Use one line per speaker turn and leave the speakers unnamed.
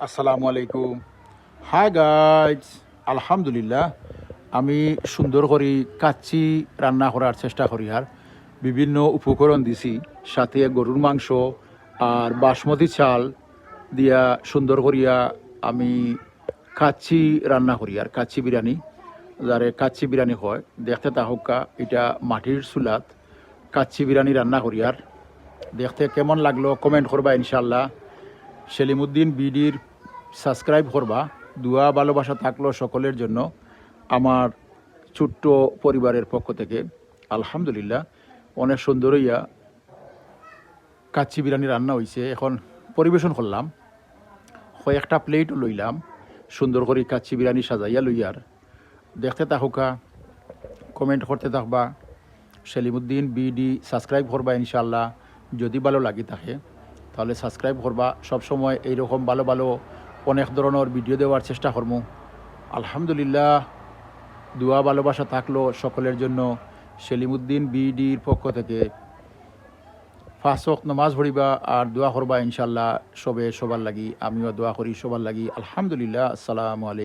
আসসালামু আলাইকুম। Hi guys, আলহামদুলিল্লাহ আমি সুন্দর করে কাচ্চি রান্না করার চেষ্টা করি। আর বিভিন্ন উপকরণ দিছি, সাথে গরুর মাংস আর বাসমতি চাল দিয়া সুন্দর করিয়া আমি কাচ্চি রান্না করি। আর কাচ্চি বিরিয়ানি, যারে কাচ্চি বিরিয়ানি হয়, দেখতে তাহকা এটা মাটির চুলাত কাচ্চি বিরিয়ানি রান্না করি। আর দেখতে কেমন লাগলো কমেন্ট করবা ইনশাল্লাহ। সেলিমউদ্দিন বিডির সাবস্ক্রাইব করবা। দোয়া ভালোবাসা থাকলো সকলের জন্য আমার ছোট্ট পরিবারের পক্ষ থেকে। আলহামদুলিল্লাহ অনেক সুন্দর হইয়া কাচ্চি বিরিয়ানি রান্না হয়েছে। এখন পরিবেশন করলাম, কয়েকটা প্লেটও লইলাম, সুন্দর করে কাচ্চি বিরিয়ানি সাজাইয়া লইয়ার। দেখতে থাকুকা, কমেন্ট করতে থাকবা। সেলিমউদ্দিন বিডি সাবস্ক্রাইব করবা ইনশাল্লাহ। যদি ভালো লাগি থাকে তাহলে সাবস্ক্রাইব করবা। সবসময় এইরকম ভালো ভালো অনেক ধরনের ভিডিও দেওয়ার চেষ্টা করবো। আলহামদুলিল্লাহ দোয়া ভালোবাসা থাকলো সকলের জন্য। সেলিমউদ্দিন বিডির পক্ষ থেকে 5 ওয়াক্ত নামাজ পড়িবা আর দোয়া করবা ইনশাল্লাহ। সবে সবার লাগি, আমিও দোয়া করি সবার লাগি। আলহামদুলিল্লাহ। আসসালামু আলাইকুম।